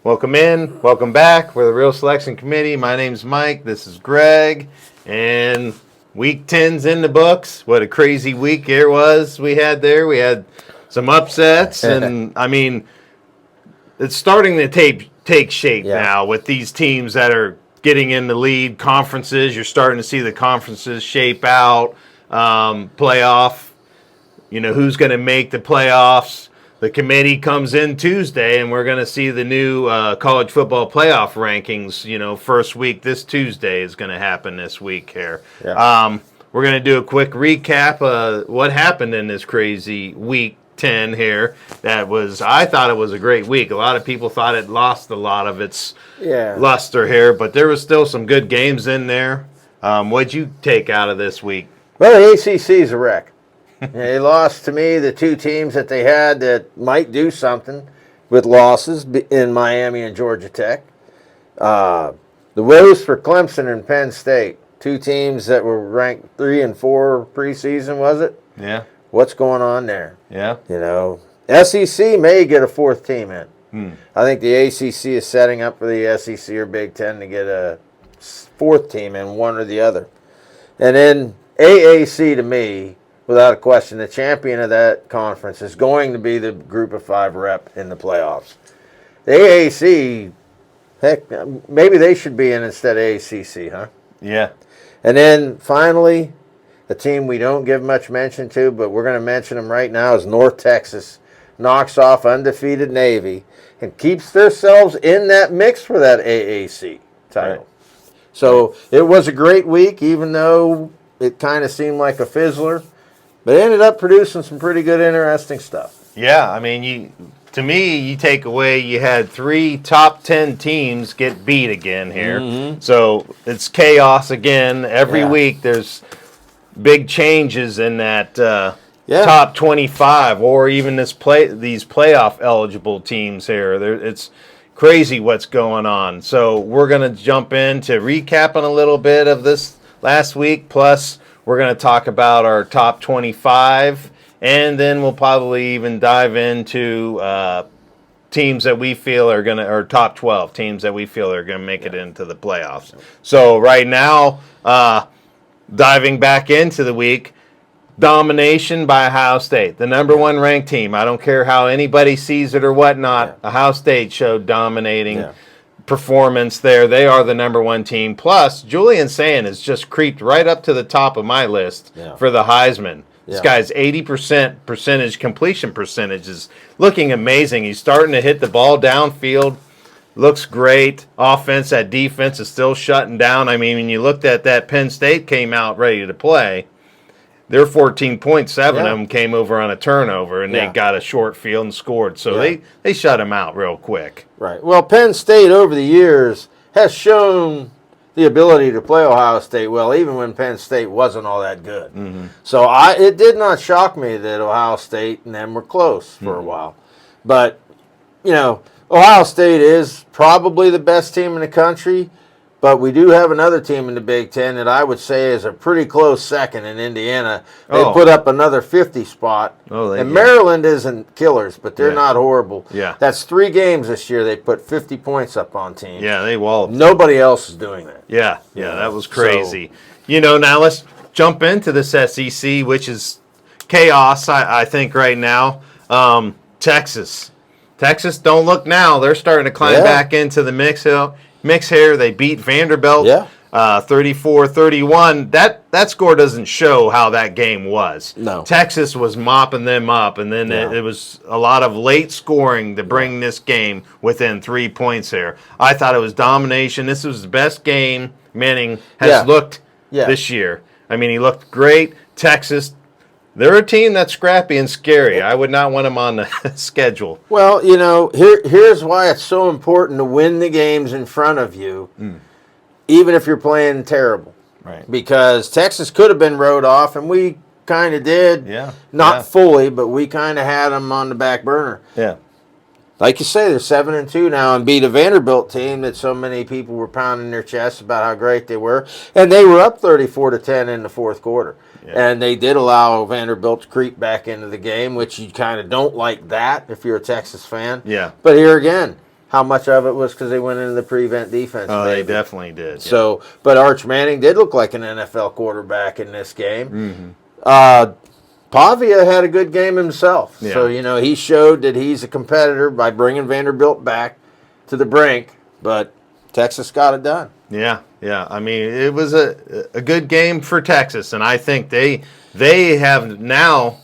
Welcome in, welcome back. We're the Real Selection Committee. My name's Mike. This is Greg. And week 10's in the books. What a crazy week it was we had there. We had some upsets. And, I mean, it's starting to take shape now with these teams that are getting in the lead conferences. You're starting to see the conferences shape out, playoff, who's going to make the playoffs. The committee comes in Tuesday, and we're going to see the new college football playoff rankings. First week this Tuesday is going to happen this week here. Yeah. We're going to do a quick recap of what happened in this crazy week 10 here. I thought it was a great week. A lot of people thought it lost a lot of its luster here, but there was still some good games in there. What'd you take out of this week? Well, the ACC's a wreck. They lost to me the two teams that they had that might do something with losses in Miami and Georgia Tech. The woes for Clemson and Penn State, two teams that were ranked 3 and 4 preseason, was it? Yeah. What's going on there? Yeah. SEC may get a fourth team in. I think the ACC is setting up for the SEC or Big Ten to get a fourth team in, one or the other. And then AAC, to me, without a question, the champion of that conference is going to be the Group of 5 rep in the playoffs. The AAC, heck, maybe they should be in instead of ACC, huh? Yeah. And then finally, a team we don't give much mention to, but we're going to mention them right now, is North Texas. Knocks off undefeated Navy and keeps themselves in that mix for that AAC title. Right. So it was a great week, even though it kind of seemed like a fizzler. But it ended up producing some pretty good, interesting stuff. Yeah, I mean, to me, you take away, you had 3 top 10 teams get beat again here. Mm-hmm. So it's chaos again. Every week there's big changes in that top 25 or even these playoff eligible teams here. It's crazy what's going on. So we're going to jump into recapping a little bit of this last week, plus we're going to talk about our top 25, and then we'll probably even dive into teams that we feel are going to, or top 12 teams that we feel are going to make it into the playoffs. So right now, diving back into the week, domination by Ohio State, the number 1 ranked team. I don't care how anybody sees it or whatnot. Ohio State showed dominating performance there. They are the number 1 team. Plus, Julian Sand has just creeped right up to the top of my list for the Heisman. This guy's 80% completion percentage is looking amazing. He's starting to hit the ball downfield. Looks great. Offense, that defense is still shutting down. I mean, when you looked at that, Penn State came out ready to play. Their 14.7 of them came over on a turnover, and they got a short field and scored. So they shut them out real quick. Right. Well, Penn State over the years has shown the ability to play Ohio State well, even when Penn State wasn't all that good. Mm-hmm. So it did not shock me that Ohio State and them were close for a while. But, Ohio State is probably the best team in the country. But we do have another team in the Big Ten that I would say is a pretty close second in Indiana. They put up another 50 spot. Maryland isn't killers, but they're not horrible. Yeah. That's 3 games this year. They put 50 points up on teams. Yeah, they walloped. Nobody else is doing that. Yeah, that was crazy. So, now let's jump into this SEC, which is chaos, I think, right now. Texas, don't look now. They're starting to climb back into the mix here. They beat Vanderbilt 34-31. That score doesn't show how that game was. No. Texas was mopping them up, and then it was a lot of late scoring to bring this game within 3 points there. I thought it was domination. This was the best game Manning has looked this year. I mean, he looked great. Texas, they're a team that's scrappy and scary. I would not want them on the schedule. Well, here's why it's so important to win the games in front of you, even if you're playing terrible. Right. Because Texas could have been wrote off, and we kind of did. Yeah. Not fully, but we kind of had them on the back burner. Yeah. Like you say, they're 7-2 now and beat a Vanderbilt team that so many people were pounding their chests about how great they were. And they were up 34-10 in the fourth quarter. Yeah. And they did allow Vanderbilt to creep back into the game, which you kind of don't like that if you're a Texas fan. Yeah. But here again, how much of it was because they went into the prevent defense? Oh, maybe. They definitely did. Yeah. So, but Arch Manning did look like an NFL quarterback in this game. Mm-hmm. Pavia had a good game himself. Yeah. So, he showed that he's a competitor by bringing Vanderbilt back to the brink, but Texas got it done. Yeah, yeah. I mean, it was a good game for Texas, and I think they have now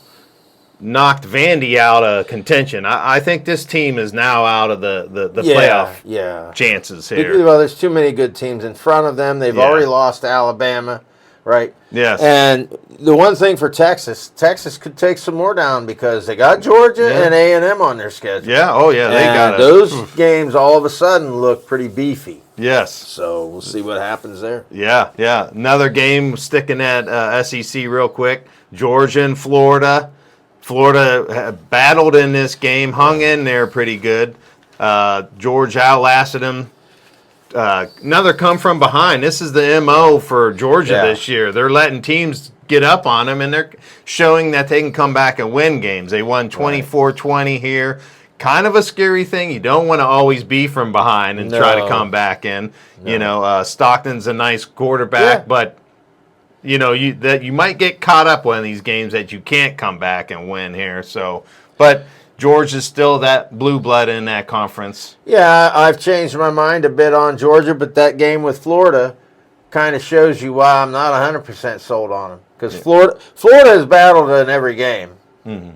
knocked Vandy out of contention. I think this team is now out of the playoff chances here. Well, there's too many good teams in front of them. They've already lost to Alabama. Right. Yes. And the one thing for Texas could take some more down because they got Georgia and A&M on their schedule. Yeah. Oh, yeah. They got those games all of a sudden look pretty beefy. Yes. So we'll see what happens there. Yeah. Yeah. Another game sticking at SEC real quick. Georgia and Florida. Florida battled in this game, hung in there pretty good. Georgia outlasted them. Another come from behind. This is the MO for Georgia this year. They're letting teams get up on them, and they're showing that they can come back and win games. They won 24-20 here. Kind of a scary thing. You don't want to always be from behind and try to come back in. No. Stockton's a nice quarterback, but you might get caught up one of these games that you can't come back and win here. So, but Georgia's still that blue blood in that conference. Yeah, I've changed my mind a bit on Georgia, but that game with Florida kind of shows you why I'm not 100% sold on them. Because Florida has battled in every game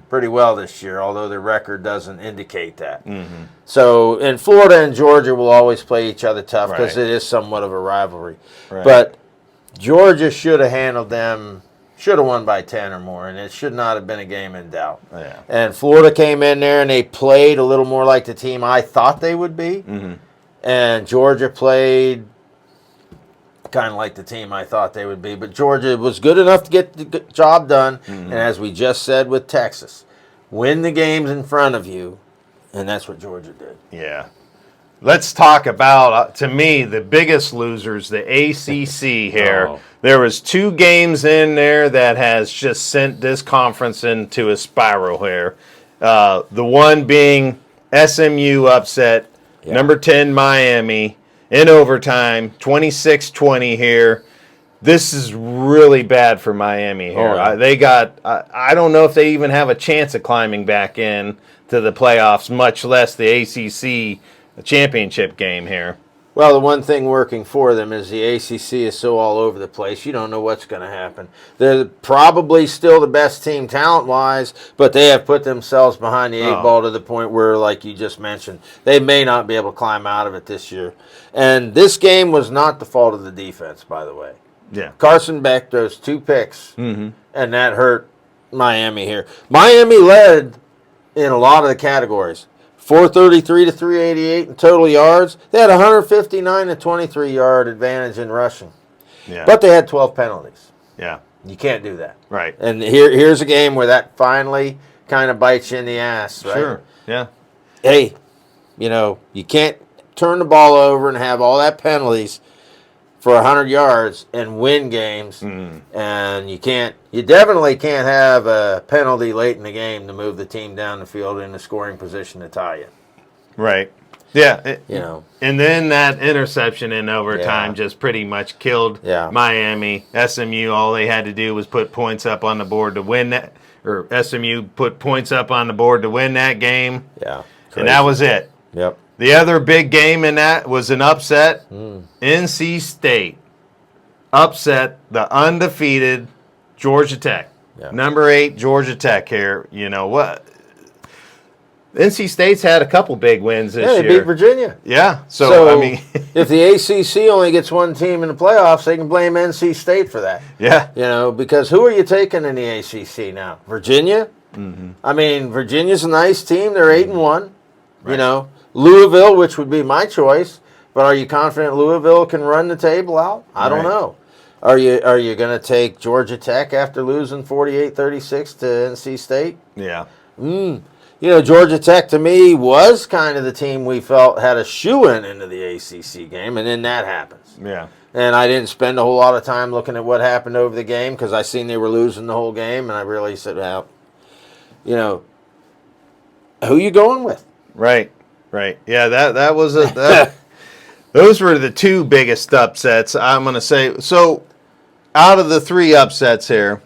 pretty well this year, although their record doesn't indicate that. Mm-hmm. So, and Florida and Georgia will always play each other tough because it is somewhat of a rivalry. Right. But Georgia should have handled them. Should have won by 10 or more, and it should not have been a game in doubt. Yeah. And Florida came in there, and they played a little more like the team I thought they would be. Mm-hmm. And Georgia played kind of like the team I thought they would be. But Georgia was good enough to get the job done. Mm-hmm. And as we just said with Texas, win the games in front of you, and that's what Georgia did. Yeah. Let's talk about, to me, the biggest losers, the ACC here. Oh. There was 2 games in there that has just sent this conference into a spiral here. The one being SMU upset, number 10 Miami, in overtime, 26-20 here. This is really bad for Miami here. Oh. I don't know if they even have a chance of climbing back in to the playoffs, much less the ACC championship game here. Well, the one thing working for them is the ACC is so all over the place. You don't know what's going to happen. They're probably still the best team talent-wise, but they have put themselves behind the 8 ball to the point where, like you just mentioned, they may not be able to climb out of it this year. And this game was not the fault of the defense, by the way. Yeah. Carson Beck throws 2 picks, and that hurt Miami here. Miami led in a lot of the categories. 433 to 388 in total yards. They had 159 to 23 yard advantage in rushing. Yeah. But they had 12 penalties. Yeah. You can't do that. Right. And here's a game where that finally kind of bites you in the ass, right? Sure. Yeah. Hey, you can't turn the ball over and have all that penalties for 100 yards and win games. And you definitely can't have a penalty late in the game to move the team down the field in the scoring position to tie you. Right. Yeah. And then that interception in overtime just pretty much killed Miami. SMU, all they had to do was put points up on the board to win that, or SMU put points up on the board to win that game. Yeah. Crazy. And that was it. Yep. The other big game in that was an upset. NC State upset the undefeated Georgia Tech. Yeah. Number 8 Georgia Tech here. You know what? NC State's had a couple big wins this year. Yeah, they beat Virginia. Yeah. So I mean, if the ACC only gets one team in the playoffs, they can blame NC State for that. Yeah. Because who are you taking in the ACC now? Virginia? I mean, Virginia's a nice team. They're 8-1. Right. Louisville, which would be my choice, but are you confident Louisville can run the table out? I don't know. Are you going to take Georgia Tech after losing 48-36 to NC State? Yeah. You know, Georgia Tech to me was kind of the team we felt had a shoe-in into the ACC game, and then that happens. Yeah. And I didn't spend a whole lot of time looking at what happened over the game because I seen they were losing the whole game, and I really said, well, you know, who you going with? Right. Right. Yeah, that was those were the two biggest upsets, I'm going to say. So, out of the three upsets here,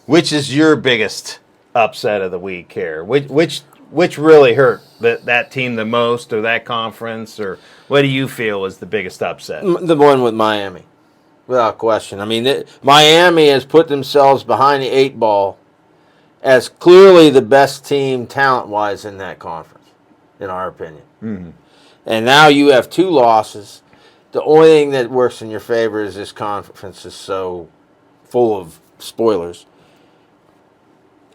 which is your biggest upset of the week here? Which really hurt that team the most, or that conference, or what do you feel was the biggest upset? The one with Miami, without question. I mean, Miami has put themselves behind the 8 ball as clearly the best team talent-wise in that conference, in our opinion. Mm-hmm. And now you have 2 losses. The only thing that works in your favor is this conference is so full of spoilers.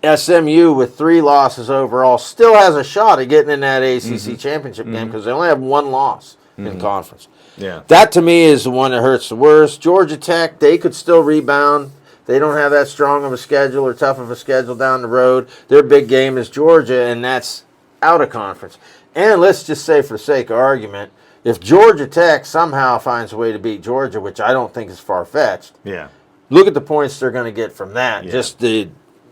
SMU with 3 losses overall still has a shot at getting in that ACC championship game because they only have 1 loss in conference. Yeah. That to me is the one that hurts the worst. Georgia Tech, they could still rebound. They don't have that strong of a schedule or tough of a schedule down the road. Their big game is Georgia, and that's out of conference. And let's just say, for the sake of argument, if Georgia Tech somehow finds a way to beat Georgia, which I don't think is far-fetched, Yeah. look at the points they're going to get from that, just to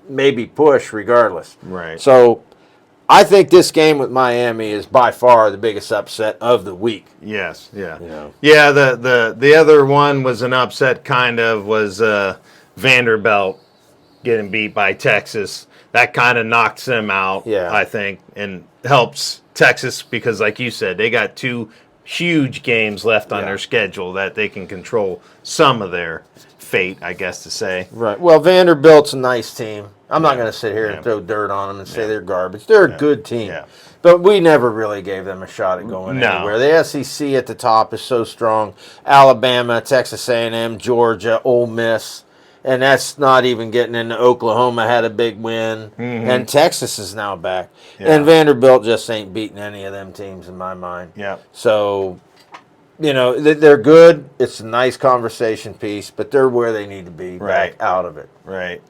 maybe push regardless. Right. So I think this game with Miami is by far the biggest upset of the week. Yes. Yeah. Yeah. Yeah. The other one was an upset. Kind of was Vanderbilt getting beat by Texas. That kind of knocks them out. Yeah. I think, and helps Texas because, like you said, they got 2 huge games left on their schedule that they can control some of their fate, I guess to say. Right. Well, Vanderbilt's a nice team. I'm not going to sit here and throw dirt on them and say they're garbage. They're a good team. Yeah. But we never really gave them a shot at going anywhere. The SEC at the top is so strong. Alabama, Texas A&M, Georgia, Ole Miss. And that's not even getting into Oklahoma had a big win. And Texas is now back. Yeah. And Vanderbilt just ain't beating any of them teams in my mind. Yeah. So, you know, they're good. It's a nice conversation piece, but they're where they need to be, back out of it. Right.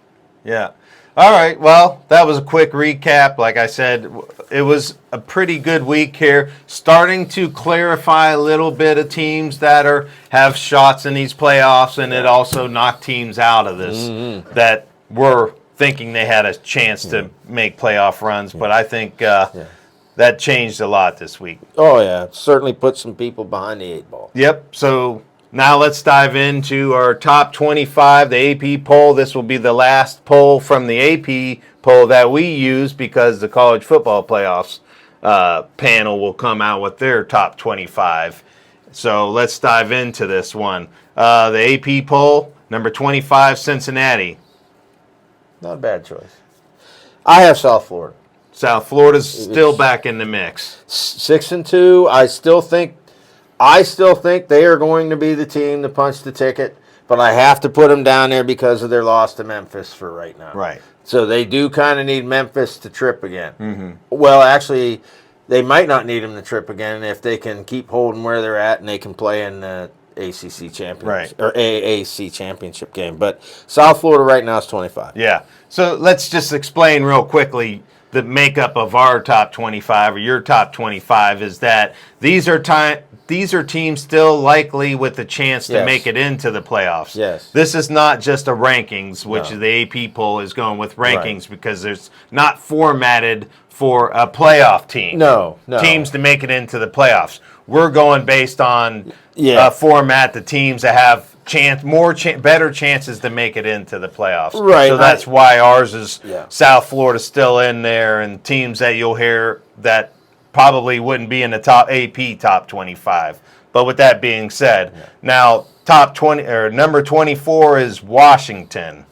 Yeah. All right. Well, that was a quick recap. Like I said, it was a pretty good week here. Starting to clarify a little bit of teams that have shots in these playoffs, and it also knocked teams out of this that were thinking they had a chance to make playoff runs. But I think that changed a lot this week. Oh, yeah. It certainly put some people behind the 8 ball. Yep. So now let's dive into our top 25, the AP poll. This will be the last poll from the AP poll that we use because the college football playoffs panel will come out with their top 25. So let's dive into this one. The AP poll, number 25, Cincinnati. Not a bad choice. I have South Florida. South Florida's still back in the mix. 6-2. I still think they are going to be the team to punch the ticket, but I have to put them down there because of their loss to Memphis for right now. Right. So they do kind of need Memphis to trip again. Well, actually, they might not need them to trip again if they can keep holding where they're at and they can play in the ACC championship or AAC championship game. But South Florida right now is 25. Yeah. So let's just explain real quickly the makeup of our top 25 or your top 25 is that these are teams still likely with a chance to make it into the playoffs. Yes. This is not just a rankings, which the AP poll is going with rankings because there's not formatted for a playoff team. No. Teams to make it into the playoffs. We're going based on format the teams that have better chances to make it into the playoffs. Right. So that's why ours is South Florida still in there, and teams that you'll hear that probably wouldn't be in the top AP top 25. But with that being said, now top 20 or number 24 is Washington.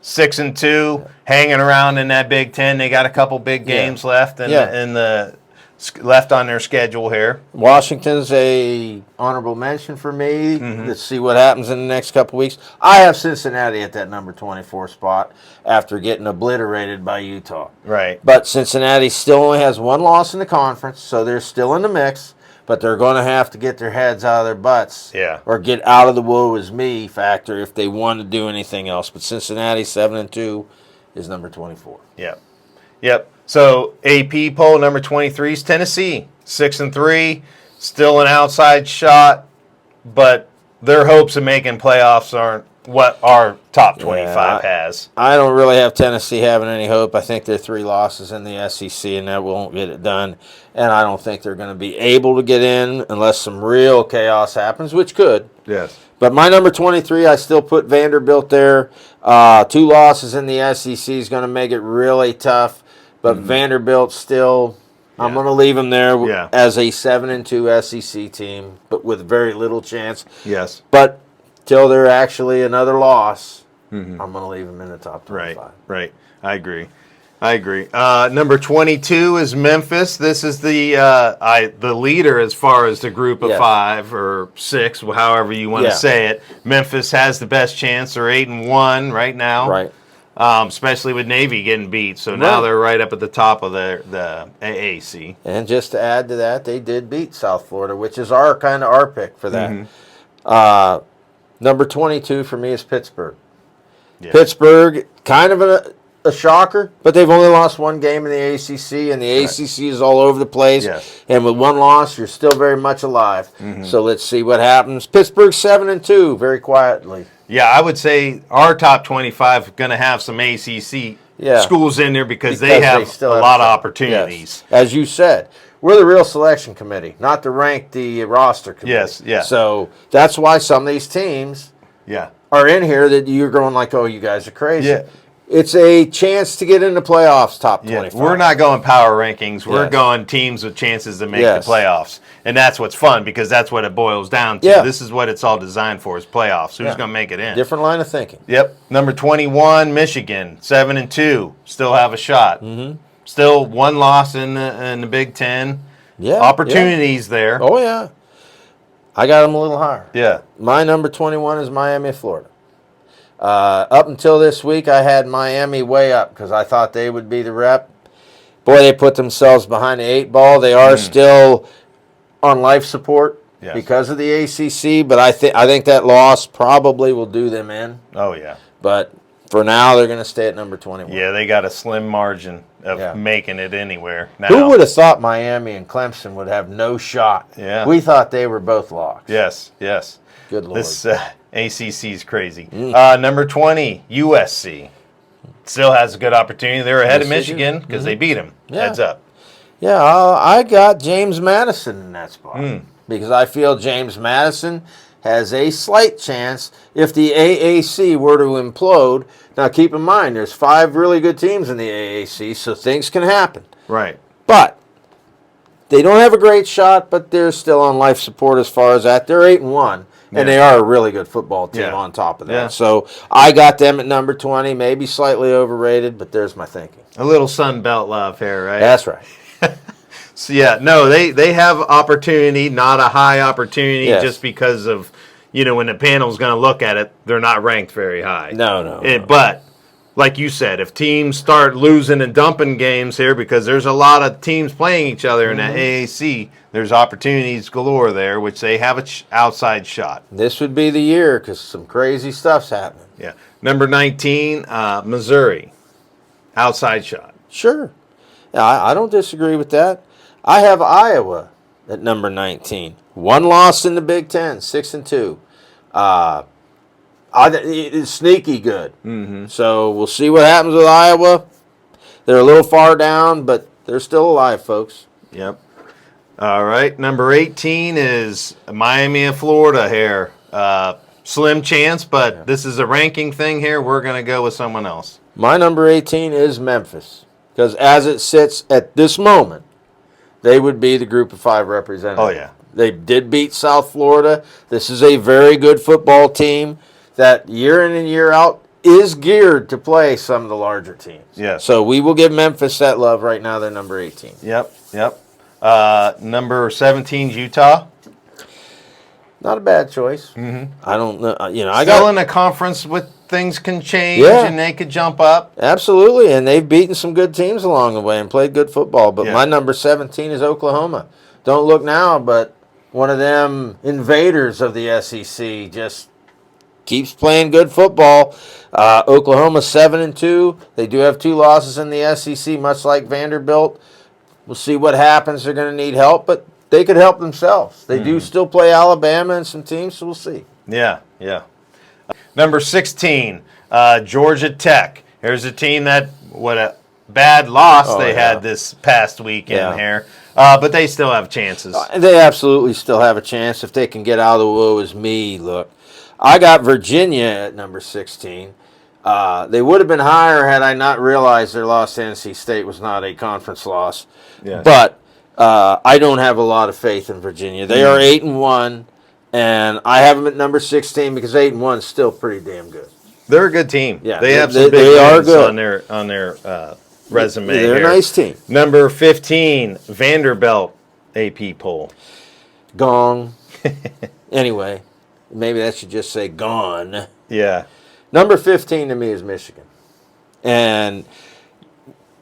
6-2, hanging around in that Big Ten. They got a couple big games left in the left on their schedule here. Washington's a honorable mention for me. Let's see what happens in the next couple weeks. I have Cincinnati at that number 24 spot after getting obliterated by Utah. Right. But Cincinnati still only has 1 loss in the conference, so they're still in the mix. but they're going to have to get their heads out of their butts, Yeah. or get out of the woe is me factor if they want to do anything else. But Cincinnati 7-2 is number 24. Yep. Yep. So AP poll number 23 is Tennessee, 6-3, still an outside shot, but their hopes of making playoffs aren't what our top 25 has. I don't really have Tennessee having any hope. I think they're 3 losses in the SEC, and that won't get it done. And I don't think they're going to be able to get in unless some real chaos happens, which could. Yes. But my number 23, I still put Vanderbilt there. 2 losses in the SEC is going to make it really tough. But Vanderbilt still, I'm going to leave them there as a 7-2 SEC team, but with very little chance. Yes. But till they're actually another loss, I'm going to leave them in the top 25. Right. I agree. Number 22 is Memphis. This is the leader as far as the group of 5 or 6, however you want to say it. Memphis has the best chance. They're 8-1 right now. Right. Especially with Navy getting beat. So now they're right up at the top of the AAC. And just to add to that, they did beat South Florida, which is our pick for that. Number 22 for me is Pittsburgh. Yeah. Pittsburgh, kind of a shocker, but they've only lost 1 game in the ACC, and the ACC is all over the place. Yes. And with 1 loss, you're still very much alive. So let's see what happens. Pittsburgh 7-2, very quietly. Yeah, I would say our top 25 are going to have some ACC schools in there because they have a lot of opportunities. Yes. As you said, we're the real selection committee, not to rank the roster committee. Yes. So that's why some of these teams are in here that you're going like, oh, you guys are crazy. Yeah. It's a chance to get into playoffs, top 25. We're not going power rankings. We're going teams with chances to make the playoffs. And that's what's fun because that's what it boils down to. This is what it's all designed for is playoffs. Who's going to make it in? Different line of thinking. Yep. Number 21, Michigan, 7-2. Still have a shot. Still 1 loss in the Big Ten. Yeah. Opportunities there. Oh, yeah. I got them a little higher. Yeah. My number 21 is Miami, Florida. Up until this week, I had Miami way up because I thought they would be the rep. Boy, they put themselves behind the 8 ball. They are still on life support because of the ACC, but I think that loss probably will do them in. Oh, yeah. But for now, they're going to stay at number 21. Yeah, they got a slim margin of making it anywhere now. Who would have thought Miami and Clemson would have no shot? Yeah. We thought they were both locks. Yes. Good Lord. This ACC is crazy. Number 20, USC. Still has a good opportunity. They're ahead of Michigan because they beat them. Heads up. Yeah, I got James Madison in that spot because I feel James Madison has a slight chance if the AAC were to implode. Now, keep in mind, there's 5 really good teams in the AAC, so things can happen. Right. But they don't have a great shot, but they're still on life support as far as that. They're 8-1, and they are a really good football team on top of that. Yeah. So I got them at number 20, maybe slightly overrated, but there's my thinking. A little Sun Belt love here, right? That's right. So, they have opportunity, not a high opportunity just because of, when the panel's going to look at it, they're not ranked very high. No. But, like you said, if teams start losing and dumping games here because there's a lot of teams playing each other in the AAC, there's opportunities galore there, which they have an outside shot. This would be the year because some crazy stuff's happening. Yeah. Number 19, Missouri. Outside shot. Sure. Yeah, I don't disagree with that. I have Iowa at number 19. 1 loss in the Big Ten, 6-2. It's sneaky good. So we'll see what happens with Iowa. They're a little far down, but they're still alive, folks. Yep. All right. Number 18 is Miami and Florida here. Slim chance, but this is a ranking thing here. We're going to go with someone else. My number 18 is Memphis. Because as it sits at this moment, they would be the group of 5 representatives. Oh, yeah. They did beat South Florida. This is a very good football team that year in and year out is geared to play some of the larger teams. Yes. So we will give Memphis that love right now. They're number 18. Yep. Number 17 is Utah. Not a bad choice. I don't know. I Still in a conference with things can change and they could jump up. Absolutely, and they've beaten some good teams along the way and played good football. But my number 17 is Oklahoma. Don't look now, but one of them invaders of the SEC, just keeps playing good football. Oklahoma 7-2. They do have 2 losses in the SEC, much like Vanderbilt. We'll see what happens. They're going to need help, but they could help themselves. They do still play Alabama and some teams, so we'll see. Yeah, yeah. Number 16, Georgia Tech. Here's a team that, what a bad loss they had this past weekend here. But they still have chances. They absolutely still have a chance if they can get out of the woe is me look. I got Virginia at number 16. They would have been higher had I not realized their loss to NC State was not a conference loss. Yeah. But I don't have a lot of faith in Virginia. They are 8-1, and I have them at number 16 because 8-1 is still pretty damn good. They're a good team. Yeah, they have some big wins on their resume. They're here. A nice team. Number 15, Vanderbilt AP poll. Gong. Anyway, maybe that should just say gone. Yeah. Number 15 to me is Michigan. And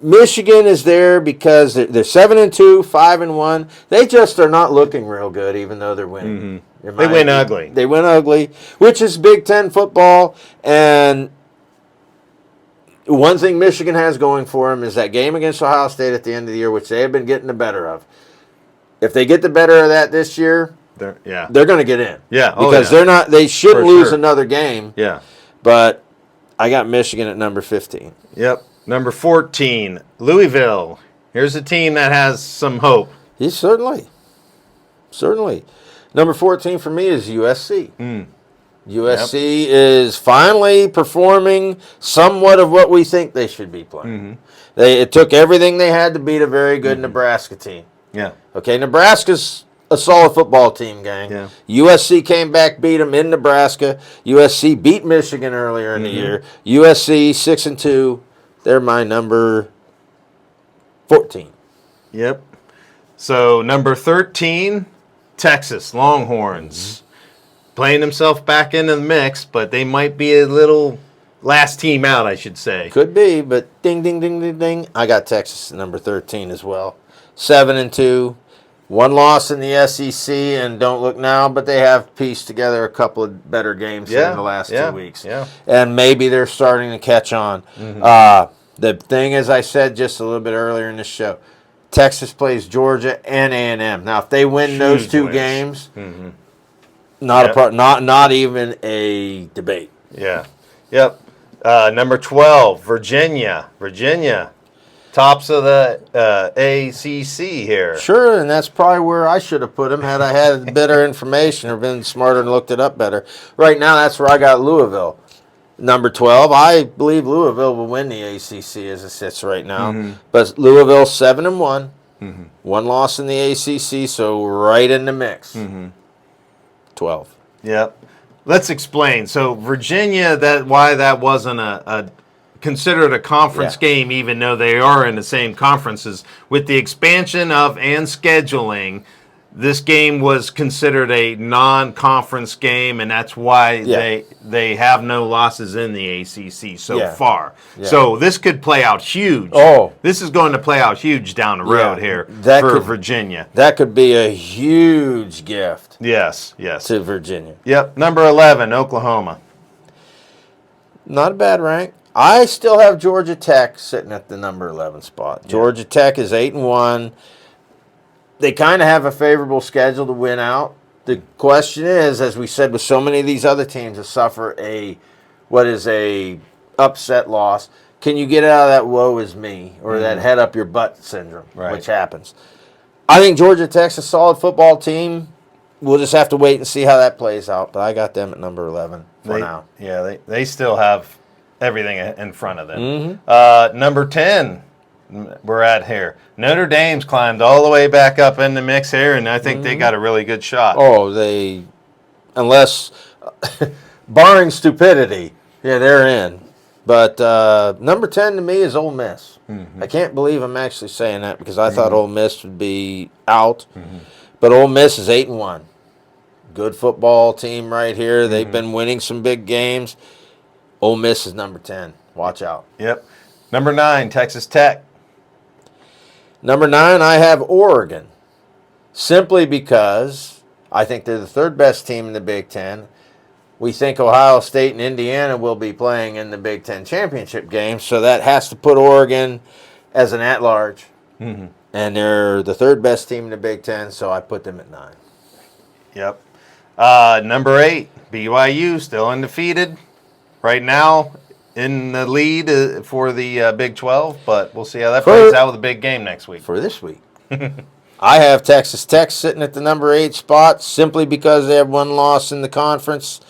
Michigan is there because they're 7-2, 5-1. They just are not looking real good, even though they're winning. Mm-hmm. They win ugly. They win ugly, which is Big Ten football. And one thing Michigan has going for them is that game against Ohio State at the end of the year, which they have been getting the better of. If they get the better of that this year, they're going to get in. Yeah, because they're not. They shouldn't lose another game. Yeah, but I got Michigan at number 15. Yep. Number 14, Louisville. Here's a team that has some hope. Yes, certainly. Number 14 for me is USC. USC is finally performing somewhat of what we think they should be playing. It took everything they had to beat a very good Nebraska team. Yeah. Okay, Nebraska's a solid football team, gang. Yeah. USC came back, beat them in Nebraska. USC beat Michigan earlier in the year. USC 6-2. They're my number 14. Yep. So number 13, Texas Longhorns. Playing themselves back into the mix, but they might be a little last team out, I should say. Could be, but ding, ding, ding, ding, ding. I got Texas at number 13 as well. 7-2. 1 loss in the SEC, and don't look now, but they have pieced together a couple of better games in the last 2 weeks. Yeah. And maybe they're starting to catch on. The thing, as I said just a little bit earlier in this show, Texas plays Georgia and A&M. Now, if they win those 2 games, not even a debate. Yeah. Yep. Number 12, Virginia. Virginia. Tops of the ACC here. Sure, and that's probably where I should have put them had I had better information or been smarter and looked it up better. Right now, that's where I got Louisville. Number 12, I believe Louisville will win the ACC as it sits right now. But Louisville 7-1, 1 loss in the ACC, so right in the mix. 12. Yep. Let's explain. So Virginia, why that wasn't a considered a conference game, even though they are in the same conferences. With the expansion of and scheduling, this game was considered a non-conference game, and that's why they have no losses in the ACC so far. Yeah. So this could play out huge. Oh. This is going to play out huge down the road here for Virginia. That could be a huge gift. Yes. To Virginia. Yep. Number 11, Oklahoma. Not a bad rank. I still have Georgia Tech sitting at the number 11 spot. Yeah. Georgia Tech is 8-1. They kind of have a favorable schedule to win out. The question is, as we said with so many of these other teams that suffer a upset loss, can you get out of that woe is me or that head up your butt syndrome, which happens. I think Georgia Tech's a solid football team. We'll just have to wait and see how that plays out. But I got them at number 11 for now. Yeah, they still have everything in front of them. Number 10, we're at here. Notre Dame's climbed all the way back up in the mix here, and I think they got a really good shot. Oh, unless, barring stupidity, they're in. But number 10 to me is Ole Miss. I can't believe I'm actually saying that because I thought Ole Miss would be out. But Ole Miss is 8-1. Good football team right here. They've been winning some big games. Ole Miss is number 10. Watch out. Yep. Number 9, Texas Tech. Number 9, I have Oregon. Simply because I think they're the third best team in the Big Ten. We think Ohio State and Indiana will be playing in the Big Ten championship game, so that has to put Oregon as an at-large. Mm-hmm. And they're the third best team in the Big Ten, so I put them at 9. Yep. Number 8, BYU, still undefeated. Right now in the lead for the Big 12, but we'll see how that plays out with a big game next week. For this week. I have Texas Tech sitting at the number 8 spot simply because they have one loss in the conference,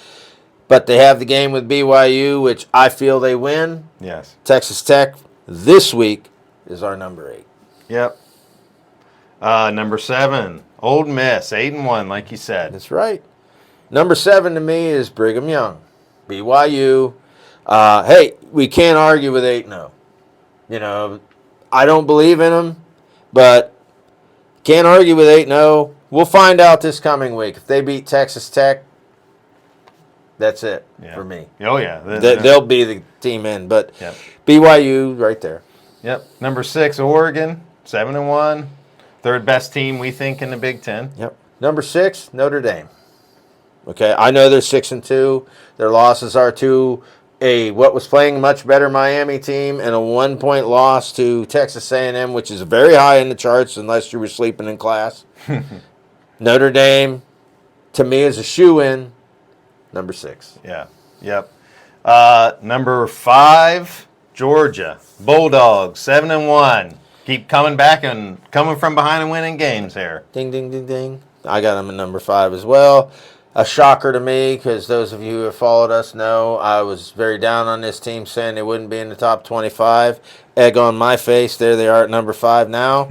but they have the game with BYU, which I feel they win. Yes. Texas Tech this week is our number 8. Yep. Number 7, Old Miss, 8-1, like you said. That's right. Number 7 to me is Brigham Young, BYU. Hey, we can't argue with 8-0. You know, I don't believe in them, but can't argue with 8-0. We'll find out this coming week. If they beat Texas Tech, that's it for me. Oh, yeah. They'll be the team in, but yep. BYU right there. Yep. Number 6, Oregon, 7-1. Third best team, we think, in the Big Ten. Yep. Number 6, Notre Dame. Okay, I know they're 6-2. Their losses are to what was playing much better Miami team and a 1-point loss to Texas A&M, which is very high in the charts unless you were sleeping in class. Notre Dame, to me, is a shoe-in. Number 6. Yeah. Yep. Number 5, Georgia, Bulldogs, 7-1. Keep coming back and coming from behind and winning games here. Ding, ding, ding, ding. I got them at number 5 as well. A shocker to me, because those of you who have followed us know I was very down on this team, saying they wouldn't be in the top 25. Egg on my face. There they are at number 5 now.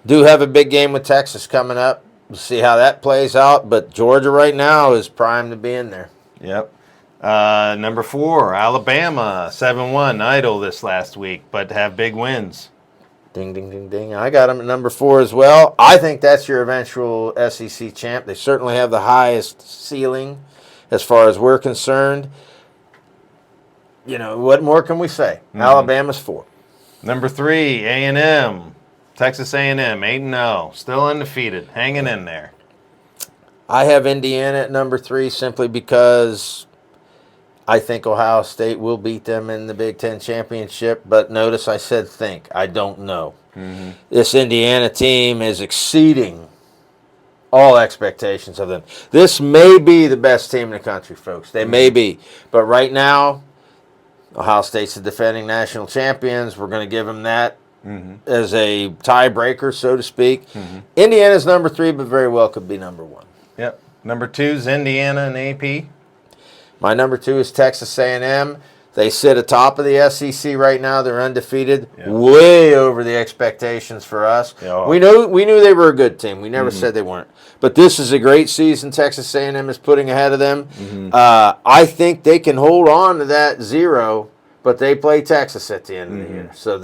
Do have a big game with Texas coming up. We'll see how that plays out. But Georgia right now is primed to be in there. Yep. Number 4, Alabama, 7-1, idle this last week, but have big wins. Ding, ding, ding, ding. I got them at number 4 as well. I think that's your eventual SEC champ. They certainly have the highest ceiling as far as we're concerned. You know, what more can we say? Mm-hmm. Alabama's 4. Number 3, A&M. Texas A&M, 8-0. Still undefeated. Hanging in there. I have Indiana at number 3 simply because I think Ohio State will beat them in the Big Ten championship, but notice I said think. I don't know. Mm-hmm. This Indiana team is exceeding all expectations of them. This may be the best team in the country, folks. They may be. But right now, Ohio State's the defending national champions. We're going to give them that as a tiebreaker, so to speak. Mm-hmm. Indiana's number 3, but very well could be number 1. Yep. Number 2 is Indiana and AP. My number 2 is Texas A&M. They sit atop of the SEC right now. They're undefeated, way over the expectations for us. Yeah. We knew they were a good team. We never said they weren't. But this is a great season Texas A&M is putting ahead of them. Mm-hmm. I think they can hold on to that 0, but they play Texas at the end of the year. So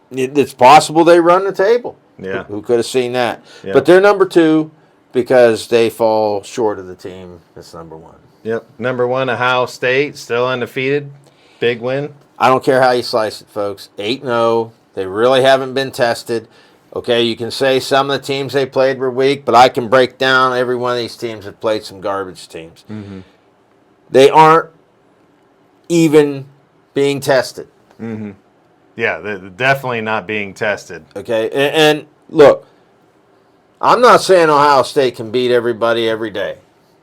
it's possible they run the table. Yeah. Who could have seen that? Yeah. But they're number 2 because they fall short of the team that's number 1. Yep. Number 1, Ohio State, still undefeated. Big win. I don't care how you slice it, folks. 8-0. They really haven't been tested. Okay, you can say some of the teams they played were weak, but I can break down every one of these teams that played some garbage teams. Mm-hmm. They aren't even being tested. Mm-hmm. Yeah, they're definitely not being tested. Okay, and look, I'm not saying Ohio State can beat everybody every day.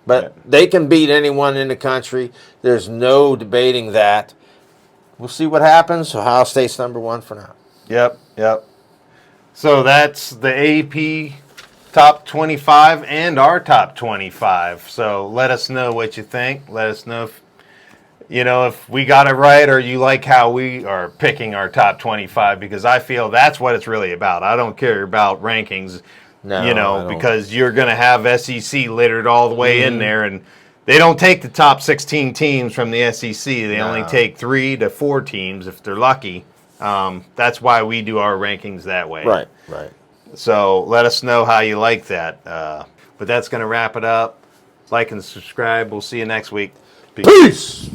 But they can beat anyone in the country. There's no debating that. We'll see what happens. Ohio State's number 1 for now. Yep. So that's the AP top 25 and our top 25. So let us know what you think. Let us know if we got it right or you like how we are picking our top 25, because I feel that's what it's really about. I don't care about rankings. No, because you're going to have SEC littered all the way in there, and they don't take the top 16 teams from the SEC. They only take 3 to 4 teams if they're lucky. That's why we do our rankings that way. Right. So let us know how you like that. But that's going to wrap it up. Like and subscribe. We'll see you next week. Peace.